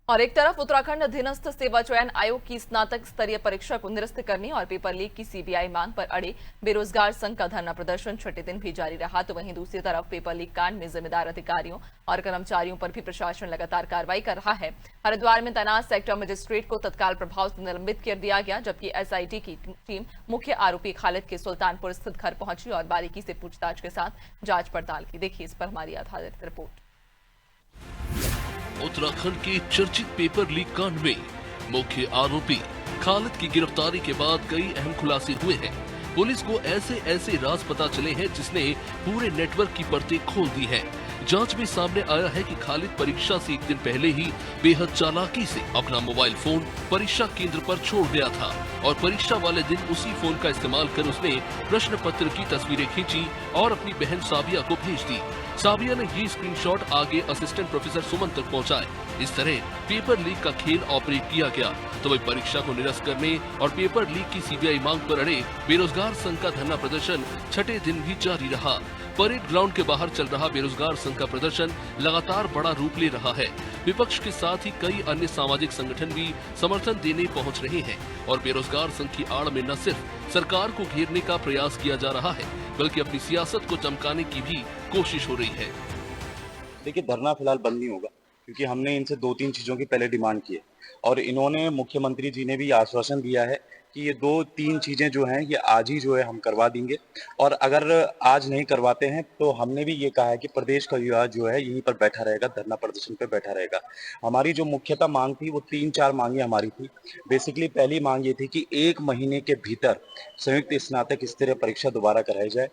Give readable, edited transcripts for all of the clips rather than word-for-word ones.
और एक तरफ उत्तराखंड अधीनस्थ सेवा चयन आयोग की स्नातक स्तरीय परीक्षा को निरस्त करने और पेपर लीक की सीबीआई मांग पर अड़े बेरोजगार संघ का धरना प्रदर्शन छठे दिन भी जारी रहा, तो वहीं दूसरी तरफ पेपर लीक कांड में जिम्मेदार अधिकारियों और कर्मचारियों पर भी प्रशासन लगातार कार्रवाई कर रहा है। हरिद्वार में तैनात सेक्टर मजिस्ट्रेट को तत्काल प्रभाव से निलंबित कर दिया गया, जबकि एसआईटी की टीम मुख्य आरोपी खालिद के सुल्तानपुर स्थित घर पहुंची और बारीकी से पूछताछ के साथ जांच पड़ताल की। देखिए इस पर हमारी आधारित रिपोर्ट। उत्तराखंड के चर्चित पेपर लीक कांड में मुख्य आरोपी खालिद की गिरफ्तारी के बाद कई अहम खुलासे हुए हैं। पुलिस को ऐसे राज पता चले हैं जिसने पूरे नेटवर्क की परतें खोल दी हैं। जांच में सामने आया है कि खालिद परीक्षा से एक दिन पहले ही बेहद चालाकी से अपना मोबाइल फोन परीक्षा केंद्र पर छोड़ गया था और परीक्षा वाले दिन उसी फोन का इस्तेमाल कर उसने प्रश्न पत्र की तस्वीरें खींची और अपनी बहन साबिया को भेज दी। साबिया ने ये स्क्रीनशॉट आगे असिस्टेंट प्रोफेसर सुमन तक पहुंचाए। इस तरह पेपर लीक का खेल ऑपरेट किया गया, तो वही परीक्षा को निरस्त करने और पेपर लीक की सीबीआई मांग पर अड़े बेरोजगार संघ का धरना प्रदर्शन छठे दिन भी जारी रहा। परेड ग्राउंड के बाहर चल रहा बेरोजगार संघ का प्रदर्शन लगातार बड़ा रूप ले रहा है। विपक्ष के साथ ही कई अन्य सामाजिक संगठन भी समर्थन देने पहुंच रहे हैं और बेरोजगार संघ की आड़ में न सिर्फ सरकार को घेरने का प्रयास किया जा रहा है, बल्कि अपनी सियासत को चमकाने की भी कोशिश हो रही है। देखिए, धरना फिलहाल बंद नहीं होगा क्योंकि हमने इनसे 2-3 चीज़ों की पहले डिमांड की है और इन्होंने, मुख्यमंत्री जी ने भी आश्वासन दिया है कि ये 2-3 चीज़ें जो हैं ये आज ही जो है हम करवा देंगे और अगर आज नहीं करवाते हैं तो हमने भी ये कहा है कि प्रदेश का युवा जो है यहीं पर बैठा रहेगा, धरना प्रदर्शन पे बैठा रहेगा। हमारी जो मुख्यतः मांग थी वो 3-4 मांगें हमारी थी। बेसिकली पहली मांग ये थी कि 1 महीने के भीतर संयुक्त स्नातक स्तरीय परीक्षा दोबारा कराई जाए।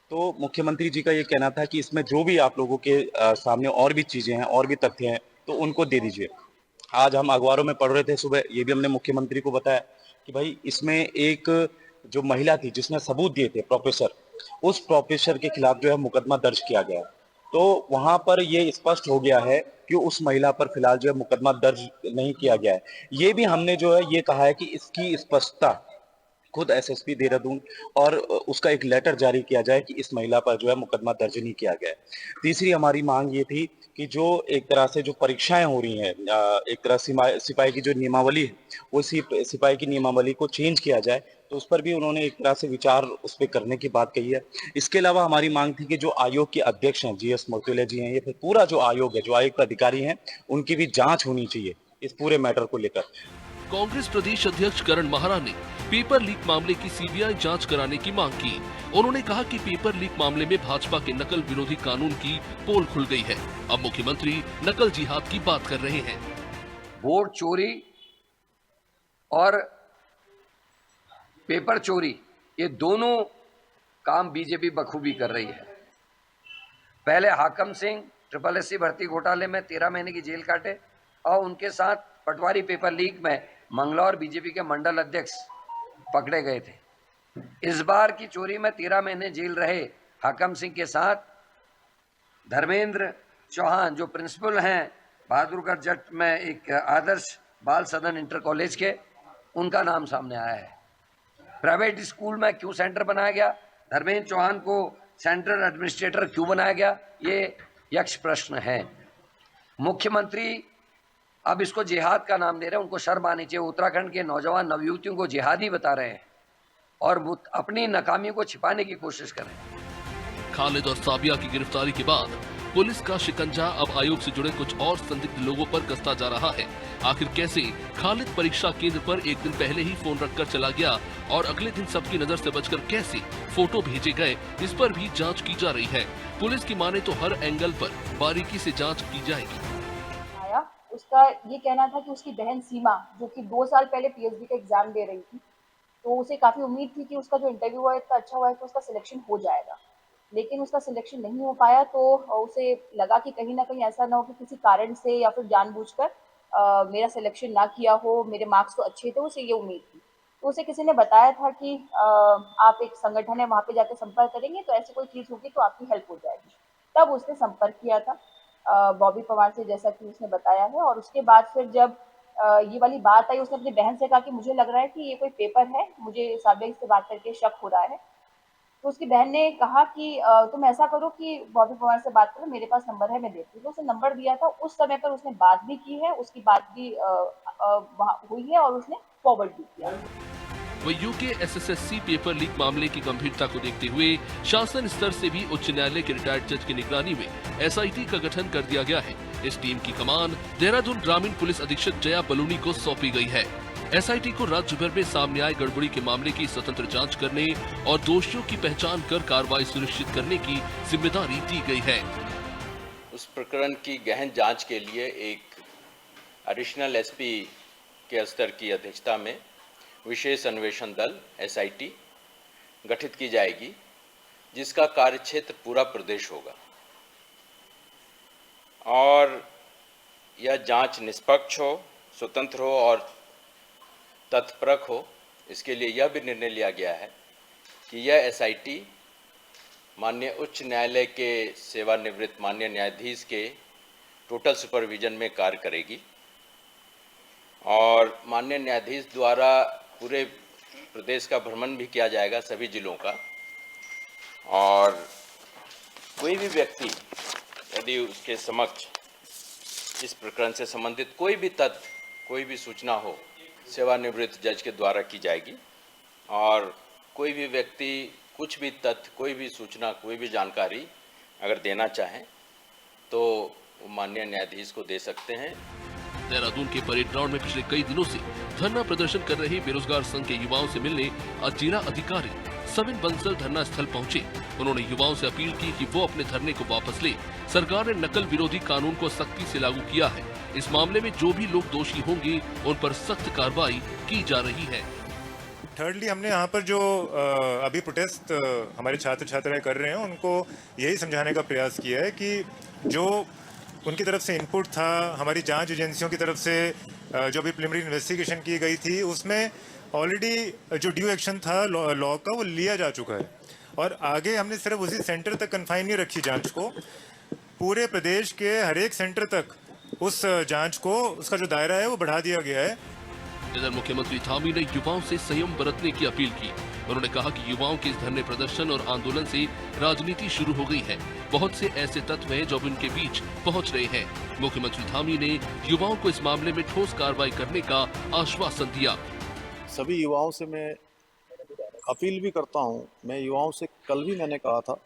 तो मुख्यमंत्री जी का ये कहना था कि इसमें जो भी आप लोगों के सामने और भी चीजें हैं और भी तथ्य हैं तो उनको दे दीजिए। आज हम अखबारों में पढ़ रहे थे सुबह, ये भी हमने मुख्यमंत्री को बताया कि भाई इसमें एक जो महिला थी जिसने सबूत दिए थे, प्रोफेसर, उस प्रोफेसर के खिलाफ जो है मुकदमा दर्ज किया गया। तो वहां पर ये स्पष्ट हो गया है कि उस महिला पर फिलहाल जो है मुकदमा दर्ज नहीं किया गया है। ये भी हमने जो है ये कहा है कि इसकी स्पष्टता खुद एसएसपी देहरादून और उसका एक लेटर जारी किया जाए कि इस महिला पर जो है मुकदमा दर्ज नहीं किया गया है। तीसरी हमारी मांग ये थी कि जो एक तरह से जो परीक्षाएं हो रही हैं, एक तरह सिपाही की जो नियमावली है वो सिपाही की नियमावली को चेंज किया जाए, तो उस पर भी उन्होंने एक तरह से विचार उस पर करने की बात कही है। इसके अलावा हमारी मांग थी कि जो आयोग के अध्यक्ष हैं, जीएस मौर्तुले जी हैं, ये फिर पूरा जो आयोग है, जो आयोग के अधिकारी हैं, उनकी भी जांच होनी चाहिए इस पूरे मैटर को लेकर। कांग्रेस प्रदेश अध्यक्ष करण माहरा ने पेपर लीक मामले की सीबीआई जांच कराने की मांग की। उन्होंने कहा कि पेपर लीक मामले में भाजपा के नकल विरोधी कानून की पोल खुल गई है। अब मुख्यमंत्री नकल जिहाद की बात कर रहे हैं। वोट चोरी और पेपर चोरी, ये दोनों काम बीजेपी बखूबी कर रही है। पहले हाकम सिंह SSC भर्ती घोटाले में 13 महीने की जेल काटे और उनके साथ पटवारी पेपर लीक में मंगलौर बीजेपी के मंडल अध्यक्ष पकड़े गए थे। इस बार की चोरी में 13 महीने जेल रहे हाकम सिंह के साथ धर्मेंद्र चौहान, जो प्रिंसिपल हैं बहादुरगढ़ जट में एक आदर्श बाल सदन इंटर कॉलेज के, उनका नाम सामने आया है। प्राइवेट स्कूल में क्यों सेंटर बनाया गया, धर्मेंद्र चौहान को सेंट्रल एडमिनिस्ट्रेटर क्यों बनाया गया, ये यक्ष प्रश्न है। मुख्यमंत्री अब इसको जिहाद का नाम दे रहे हैं, उनको शर्म आनी चाहिए। उत्तराखंड के नौजवान नवयुवतियों को जिहादी बता रहे हैं और वो अपनी नाकामी को छिपाने की कोशिश कर रहे हैं। खालिद और साबिया की गिरफ्तारी के बाद पुलिस का शिकंजा अब आयोग से जुड़े कुछ और संदिग्ध लोगों पर कसता जा रहा है। आखिर कैसे खालिद परीक्षा केंद्र पर एक दिन पहले ही फोन रखकर चला गया और अगले दिन सबकी नजर से बचकर कैसे फोटो भेजे गए, इस पर भी जांच की जा रही है। पुलिस की माने तो हर एंगल पर बारीकी से जांच की जाएगी। उसका ये कहना था कि उसकी बहन सीमा, जो कि 2 साल पहले पीएचडी का एग्जाम दे रही थी, तो उसे काफी उम्मीद थी कि उसका जो इंटरव्यू हुआ इतना अच्छा हुआ है तो उसका सिलेक्शन हो जाएगा, लेकिन उसका सिलेक्शन नहीं हो पाया। तो उसे लगा कि कहीं ना कहीं ऐसा ना हो कि किसी कारण से या फिर जानबूझकर मेरा सिलेक्शन ना किया हो, मेरे मार्क्स तो अच्छे थे, उसे ये उम्मीद थी। तो उसे किसी ने बताया था कि आप एक संगठन है, वहाँ पे जाकर संपर्क करेंगे तो ऐसी कोई चीज़ होगी तो आपकी हेल्प हो जाएगी। तब उसने संपर्क किया था बॉबी पवार से, जैसा कि उसने बताया है। और उसके बाद फिर जब ये वाली बात आई, उसने अपनी बहन से कहा कि मुझे लग रहा है कि ये कोई पेपर है, मुझे साबिया से बात करके शक हो रहा है। तो उसकी बहन ने कहा कि तुम ऐसा करो कि बॉबी पवार से बात करो, मेरे पास नंबर है, मैं देती हूँ। तो उसने नंबर दिया था, उस समय पर उसने बात भी की है, उसकी बात भी वहाँ हुई है और उसने फॉरवर्ड भी किया। वहीं यूके SSSC पेपर लीक मामले की गंभीरता को देखते हुए शासन स्तर से भी उच्च न्यायालय के रिटायर्ड जज की निगरानी में SIT का गठन कर दिया गया है। इस टीम की कमान देहरादून ग्रामीण पुलिस अधीक्षक जया बलूनी को सौंपी गई है। SIT को राज्य भर में सामने आए गड़बड़ी के मामले की स्वतंत्र जांच करने और दोषियों की पहचान कर कार्रवाई सुनिश्चित करने की जिम्मेदारी दी गई है। उस प्रकरण की गहन जांच के लिए एक एडिशनल SP के स्तर की अध्यक्षता में विशेष अन्वेषण दल SIT गठित की जाएगी, जिसका कार्यक्षेत्र पूरा प्रदेश होगा और यह जांच निष्पक्ष हो, स्वतंत्र हो और तथ्यपरक हो। इसके लिए यह भी निर्णय लिया गया है कि यह SIT माननीय उच्च न्यायालय के सेवानिवृत्त माननीय न्यायाधीश के टोटल सुपरविजन में कार्य करेगी और माननीय न्यायाधीश द्वारा पूरे प्रदेश का भ्रमण भी किया जाएगा, सभी जिलों का। और कोई भी व्यक्ति यदि उसके समक्ष इस प्रकरण से संबंधित कोई भी तथ्य, कोई भी सूचना हो, सेवानिवृत्त जज के द्वारा की जाएगी। और कोई भी व्यक्ति कुछ भी तथ्य, कोई भी सूचना, कोई भी जानकारी अगर देना चाहें तो वो माननीय न्यायाधीश को दे सकते हैं। देहरादून के परेड ग्राउंड में पिछले कई दिनों से धरना प्रदर्शन कर रहे बेरोजगार संघ के युवाओं से मिलने आज जिला अधिकारी सविन बंसल धरना स्थल पहुंचे। उन्होंने युवाओं से अपील की कि वो अपने धरने को वापस ले। सरकार ने नकल विरोधी कानून को सख्ती से लागू किया है। इस मामले में जो भी लोग दोषी होंगे उन पर सख्त कार्रवाई की जा रही है। थर्डली, हमने यहाँ पर जो अभी प्रोटेस्ट हमारे छात्र छात्राएं कर रहे हैं, उनको यही समझाने का प्रयास किया है कि जो उनकी तरफ से इनपुट था, हमारी जांच एजेंसियों की तरफ से जो भी प्रिलिमिनरी इन्वेस्टिगेशन की गई थी, उसमें ऑलरेडी जो ड्यू एक्शन था लॉ का, वो लिया जा चुका है। और आगे हमने सिर्फ उसी सेंटर तक कन्फाइन नहीं रखी जांच को, पूरे प्रदेश के हर एक सेंटर तक उस जांच को, उसका जो दायरा है वो बढ़ा दिया गया है। इधर मुख्यमंत्री धामी ने युवाओं से संयम बरतने की अपील की। उन्होंने कहा कि युवाओं के इस धरने प्रदर्शन और आंदोलन से राजनीति शुरू हो गई है। बहुत से ऐसे तत्व हैं जो इनके बीच पहुंच रहे हैं। मुख्यमंत्री धामी ने युवाओं को इस मामले में ठोस कार्रवाई करने का आश्वासन दिया। सभी युवाओं से मैं अपील भी करता हूं, मैं युवाओं से कल भी मैंने कहा था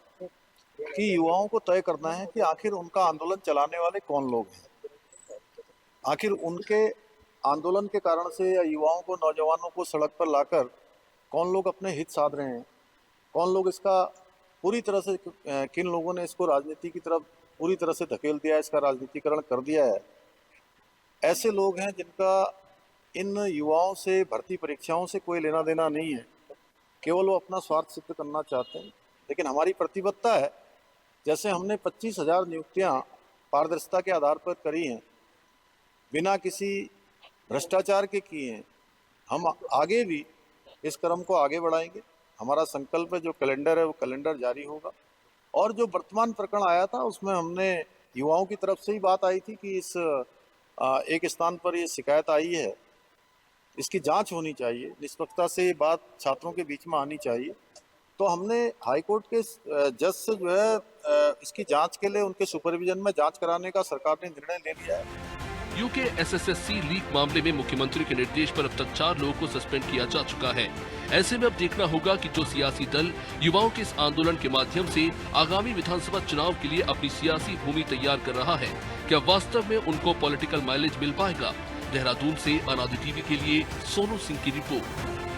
कि युवाओं को तय करना है कि आखिर उनका आंदोलन चलाने वाले कौन लोग हैं, आखिर उनके आंदोलन के कारण से या युवाओं को, नौजवानों को सड़क पर लाकर कौन लोग अपने हित साध रहे हैं, कौन लोग इसका पूरी तरह से, किन लोगों ने इसको राजनीति की तरफ पूरी तरह से धकेल दिया है, इसका राजनीतिकरण कर दिया है। ऐसे लोग हैं जिनका इन युवाओं से, भर्ती परीक्षाओं से कोई लेना देना नहीं है, केवल वो अपना स्वार्थ सिद्ध करना चाहते हैं। लेकिन हमारी प्रतिबद्धता है, जैसे हमने 25,000 नियुक्तियाँ पारदर्शिता के आधार पर करी हैं, बिना किसी भ्रष्टाचार के किए हैं, हम आगे भी इस क्रम को आगे बढ़ाएंगे। हमारा संकल्प है, जो कैलेंडर है वो कैलेंडर जारी होगा। और जो वर्तमान प्रकरण आया था उसमें हमने युवाओं की तरफ से ही बात आई थी कि इस एक स्थान पर ये शिकायत आई है, इसकी जांच होनी चाहिए, निष्पक्षता से ये बात छात्रों के बीच में आनी चाहिए। तो हमने हाईकोर्ट के जज से जो है इसकी जांच के लिए उनके सुपरविजन में जांच कराने का सरकार ने निर्णय ले लिया है। यूके SSSC लीक मामले में मुख्यमंत्री के निर्देश पर अब तक 4 लोगों को सस्पेंड किया जा चुका है। ऐसे में अब देखना होगा कि जो सियासी दल युवाओं के इस आंदोलन के माध्यम से आगामी विधानसभा चुनाव के लिए अपनी सियासी भूमि तैयार कर रहा है, क्या वास्तव में उनको पॉलिटिकल माइलेज मिल पाएगा। देहरादून से अनादि टीवी के लिए सोनू सिंह की रिपोर्ट।